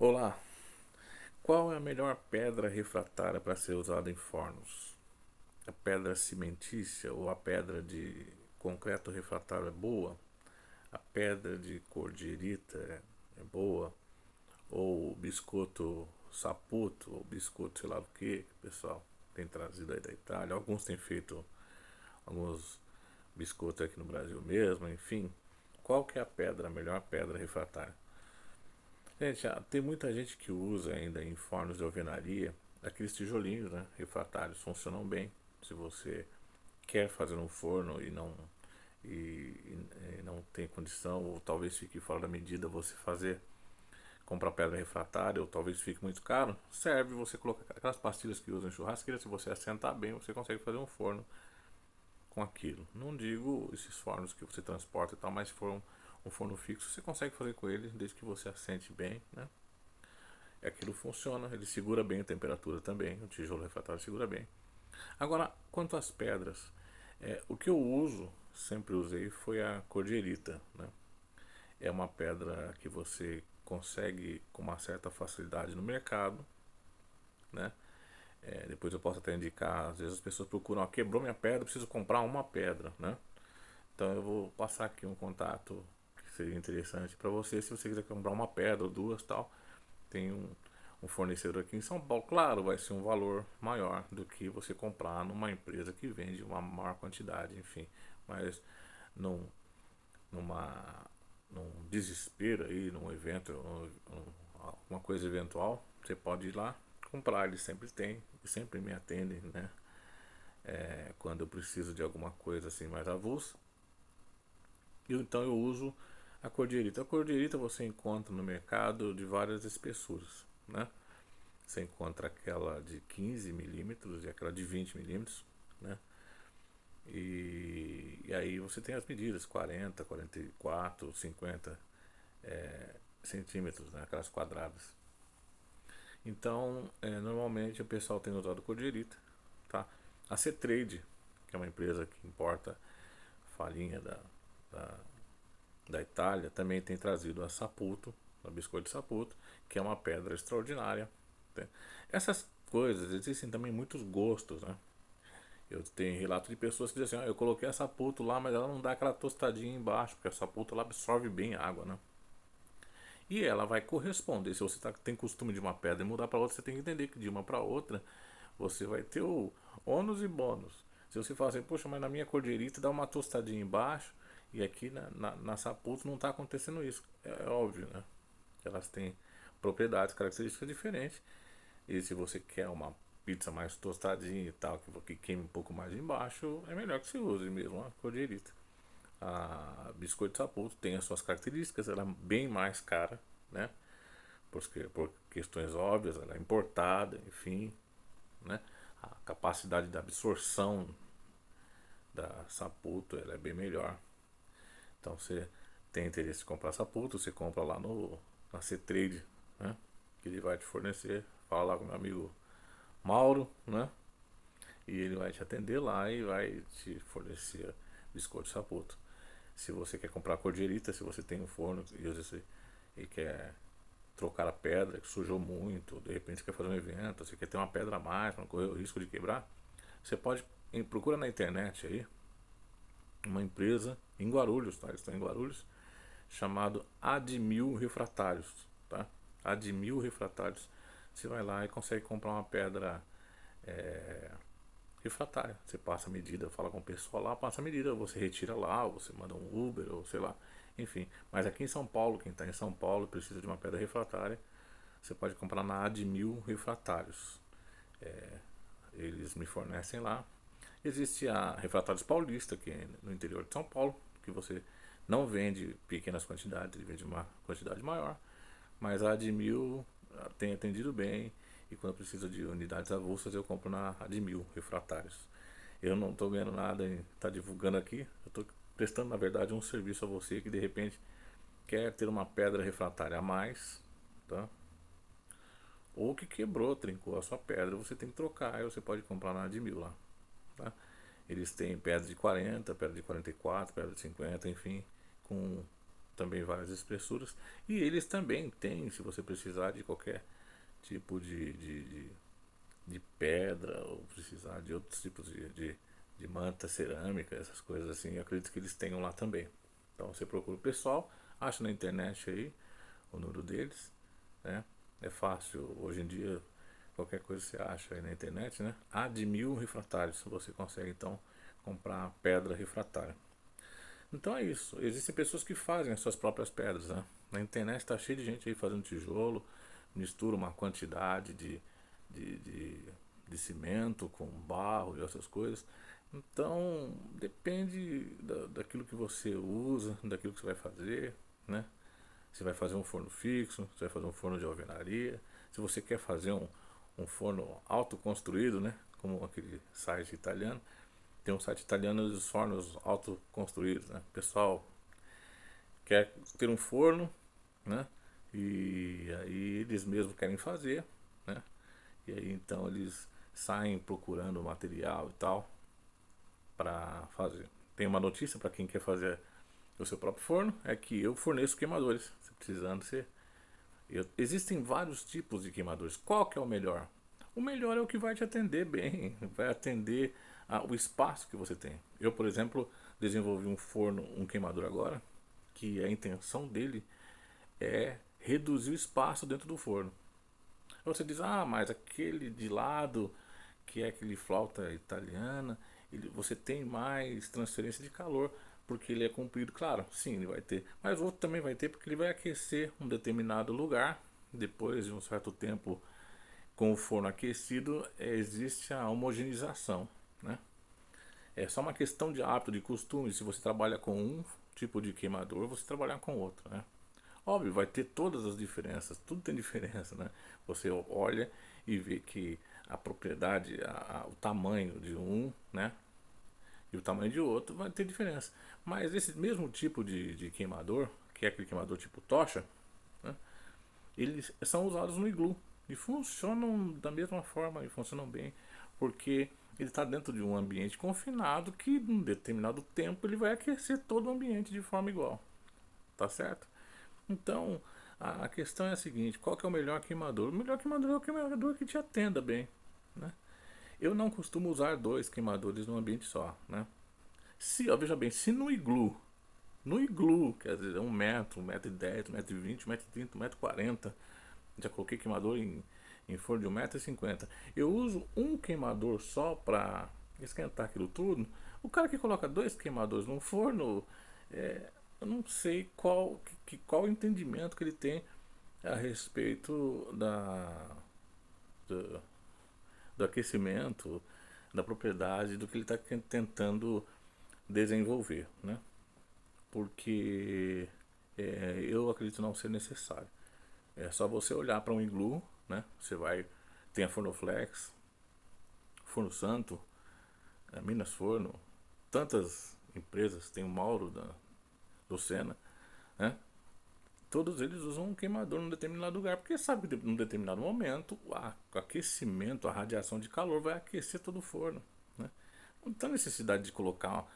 Olá, qual é a melhor pedra refratária para ser usada em fornos? A pedra cimentícia ou a pedra de concreto refratário é boa? A pedra de cordierita é boa? Ou o biscoito saputo, ou biscoito sei lá o que o pessoal tem trazido aí da Itália? Alguns têm feito alguns biscoitos aqui no Brasil mesmo, enfim. Qual que é a pedra, a melhor pedra refratária? Gente, tem muita gente que usa ainda em fornos de alvenaria aqueles tijolinhos, né? Refratários, funcionam bem. Se você quer fazer um forno e não tem condição, ou talvez fique fora da medida você fazer, comprar pedra refratária, ou talvez fique muito caro, serve você colocar aquelas pastilhas que usam em churrasqueira, se você assentar bem, você consegue fazer um forno com aquilo. Não digo esses fornos que você transporta e tal, mas se for um forno fixo, você consegue fazer com ele, desde que você assente bem, né? Aquilo funciona, ele segura bem a temperatura também, o tijolo refratário segura bem. Agora, quanto às pedras, o que eu uso, sempre usei, foi a cordierita, né? É uma pedra que você consegue com uma certa facilidade no mercado, né? Depois eu posso até indicar, às vezes as pessoas procuram, quebrou minha pedra, preciso comprar uma pedra, né? Então eu vou passar aqui um contato que seria interessante para você, se você quiser comprar uma pedra ou duas tal. Tem um fornecedor aqui em São Paulo, claro, vai ser um valor maior do que você comprar numa empresa que vende uma maior quantidade, enfim. Mas num, numa, num desespero aí, num evento, alguma coisa eventual, você pode ir lá comprar, eles sempre têm e sempre me atendem, né? Quando eu preciso de alguma coisa assim mais avulsa. Então eu uso a cordierita. A cordierita você encontra no mercado de várias espessuras, né? Você encontra aquela de 15 milímetros e aquela de 20 milímetros, né? E aí você tem as medidas 40, 44, 50 centímetros, né? Aquelas quadradas. Então, normalmente o pessoal tem usado cordierita, tá? A C-Trade, que é uma empresa que importa farinha da, da Itália, também tem trazido a Saputo, a biscoito de Saputo, que é uma pedra extraordinária. Né? Essas coisas, existem também muitos gostos, né? Eu tenho relato de pessoas que dizem assim, eu coloquei a Saputo lá, mas ela não dá aquela tostadinha embaixo, porque a Saputo ela absorve bem a água, né? E ela vai corresponder. Se você tem costume de uma pedra e mudar para outra, você tem que entender que de uma para outra você vai ter o ônus e bônus. Se você falar assim, poxa, mas na minha cordierita dá uma tostadinha embaixo e aqui na Saputo não está acontecendo isso. É óbvio, né? Elas têm propriedades, características diferentes. E se você quer uma pizza mais tostadinha e tal, que queime um pouco mais embaixo, é melhor que você use mesmo a cordierita. A biscoito Saputo tem as suas características, ela é bem mais cara, né? Por questões óbvias, ela é importada, enfim, né? A capacidade de absorção da Saputo ela é bem melhor. Então você tem interesse em comprar Saputo, você compra lá no na C-Trade, né? Que ele vai te fornecer. Fala lá com meu amigo Mauro, né? E ele vai te atender lá e vai te fornecer biscoito Saputo. Se você quer comprar cordierita, se você tem um forno e quer trocar a pedra que sujou muito, de repente você quer fazer um evento, você quer ter uma pedra a mais para não correr o risco de quebrar, você pode procura na internet aí uma empresa em Guarulhos, tá? Eles estão em Guarulhos, chamado Admil Refratários, tá? Admil Refratários. Você vai lá e consegue comprar uma pedra é, refratária. Você passa a medida, fala com o pessoal lá, passa a medida, você retira lá, ou você manda um Uber, ou sei lá, enfim. Mas aqui em São Paulo, quem está em São Paulo precisa de uma pedra refratária, você pode comprar na Admil Refratários. Eles me fornecem lá. Existe a Refratários Paulista, que é no interior de São Paulo, que você não vende pequenas quantidades, ele vende uma quantidade maior. Mas a Admil tem atendido bem e quando precisa de unidades avulsas eu compro na Admil Refratários. Eu não estou ganhando nada em estar divulgando aqui, eu estou prestando na verdade um serviço a você que de repente quer ter uma pedra refratária a mais, tá? Ou que quebrou, trincou a sua pedra, você tem que trocar, aí você pode comprar na Admil lá, tá? Eles têm pedra de 40, pedra de 44, pedra de 50, enfim, com também várias espessuras. E eles também têm, se você precisar de qualquer tipo de pedra, ou precisar de outros tipos de manta cerâmica, essas coisas assim, eu acredito que eles tenham lá também. Então você procura o pessoal, acha na internet aí o número deles, né? É fácil, hoje em dia qualquer coisa você acha aí na internet, né? Admil Refratários, você consegue então comprar pedra refratária. Então é isso, existem pessoas que fazem as suas próprias pedras, né? Na internet está cheio de gente aí fazendo tijolo, mistura uma quantidade de, de, de cimento com barro e essas coisas. Então depende daquilo que você usa, daquilo que você vai fazer, né? Você vai fazer um forno fixo, você vai fazer um forno de alvenaria. Se você quer fazer um forno autoconstruído, né? Como aquele site italiano, tem um site italiano dos fornos autoconstruídos, né? O pessoal quer ter um forno, né? E aí eles mesmos querem fazer, né? E aí então eles saem procurando material e tal para fazer. Tem uma notícia para quem quer fazer o seu próprio forno, é que eu forneço queimadores. Se precisando ser. Existem vários tipos de queimadores. Qual que é o melhor? O melhor é o que vai te atender bem, vai atender o espaço que você tem. Eu, por exemplo, desenvolvi um forno, um queimador agora, que a intenção dele é reduzir o espaço dentro do forno. Você diz, mas aquele de lado, que é aquele flauta italiana, você tem mais transferência de calor, porque ele é comprido. Claro, sim, ele vai ter. Mas o outro também vai ter, porque ele vai aquecer um determinado lugar. Depois de um certo tempo, com o forno aquecido, existe a homogeneização, né? É só uma questão de hábito, de costume. Se você trabalha com um tipo de queimador, você trabalhar com outro, né? Óbvio, vai ter todas as diferenças, tudo tem diferença, né? Você olha e vê que a propriedade, o tamanho de um, né? E o tamanho de outro vai ter diferença. Mas esse mesmo tipo de queimador, que é aquele queimador tipo tocha, né? Eles são usados no iglu e funcionam da mesma forma e funcionam bem, porque ele está dentro de um ambiente confinado que em um determinado tempo ele vai aquecer todo o ambiente de forma igual, tá certo? Então a questão é a seguinte: qual que é o melhor queimador? O melhor queimador é o queimador que te atenda bem, né? Eu não costumo usar dois queimadores num ambiente só, né? Se, ó, veja bem, se no iglu, quer dizer, é 1 metro, 1,10 m, 1,20 m, 1,30 m, 1,40 m, já coloquei queimador em forno de 1,50 m. Eu uso um queimador só para esquentar aquilo tudo. O cara que coloca dois queimadores num forno, eu não sei qual o entendimento que ele tem a respeito do, do aquecimento, da propriedade, do que ele está tentando desenvolver, né? Porque eu acredito não ser necessário. É só você olhar para um iglu, né? Você vai, tem a Fornoflex, Forno Santo, a Minas Forno, tantas empresas, tem o Mauro da Lucena, né? Todos eles usam um queimador num determinado lugar, porque sabe que num determinado momento o aquecimento, a radiação de calor vai aquecer todo o forno, né? Não tem necessidade de colocar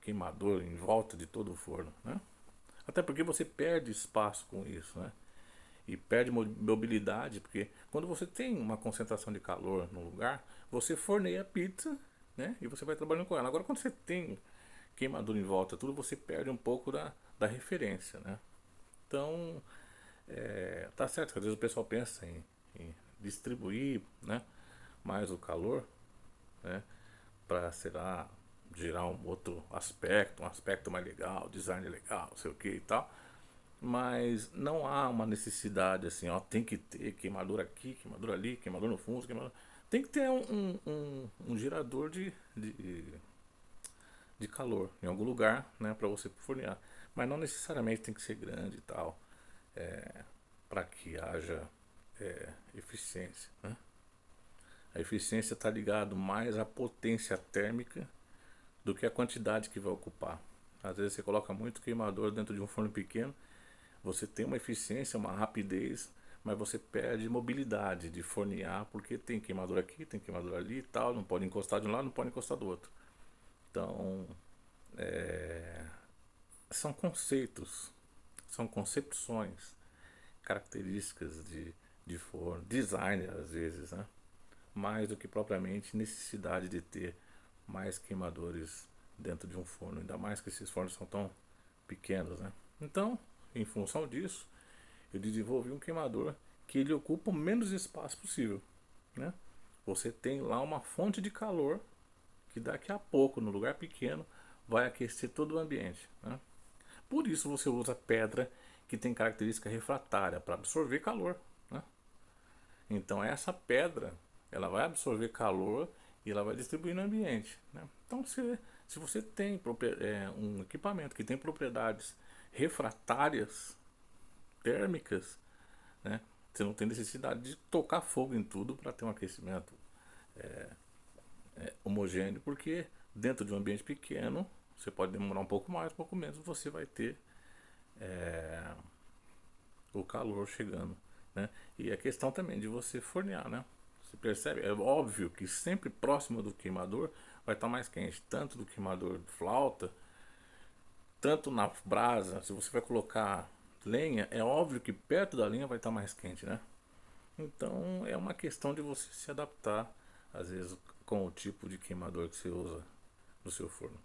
queimador em volta de todo o forno, né? Até porque você perde espaço com isso, né? E perde mobilidade, porque quando você tem uma concentração de calor no lugar, você forneia a pizza, né? E você vai trabalhando com ela. Agora, quando você tem queimadura em volta, tudo, você perde um pouco da referência, né? Então, tá certo que às vezes o pessoal pensa em distribuir, né, mais o calor, né, para, sei lá, gerar um outro aspecto, um aspecto mais legal, design legal, não sei o que e tal. Mas não há uma necessidade assim, ó, tem que ter queimador aqui, queimador ali, queimador no fundo, queimador. Tem que ter um gerador de calor em algum lugar, né, para você fornear. Mas não necessariamente tem que ser grande e tal, para que haja eficiência, né? A eficiência está ligado mais à potência térmica do que a quantidade que vai ocupar. Às vezes você coloca muito queimador dentro de um forno pequeno, você tem uma eficiência, uma rapidez, mas você perde mobilidade de fornear, porque tem queimador aqui, tem queimador ali e tal, não pode encostar de um lado, não pode encostar do outro. Então, são conceitos, são concepções, características de forno, design às vezes, né? Mais do que propriamente necessidade de ter mais queimadores dentro de um forno, ainda mais que esses fornos são tão pequenos, né? Então, em função disso, eu desenvolvi um queimador que ele ocupa o menos espaço possível, né? Você tem lá uma fonte de calor que daqui a pouco, no lugar pequeno, vai aquecer todo o ambiente, né? Por isso você usa pedra que tem característica refratária para absorver calor, né? Então essa pedra ela vai absorver calor e ela vai distribuir no ambiente, né? Então se você tem um equipamento que tem propriedades refratárias térmicas, né? Você não tem necessidade de tocar fogo em tudo para ter um aquecimento homogêneo, porque dentro de um ambiente pequeno você pode demorar um pouco mais, um pouco menos, você vai ter o calor chegando, né? E a questão também de você fornear, né? Você percebe? É óbvio que sempre próximo do queimador vai estar mais quente, tanto do queimador de flauta, tanto na brasa. Se você vai colocar lenha, é óbvio que perto da lenha vai estar mais quente, né? Então é uma questão de você se adaptar, às vezes, com o tipo de queimador que você usa no seu forno.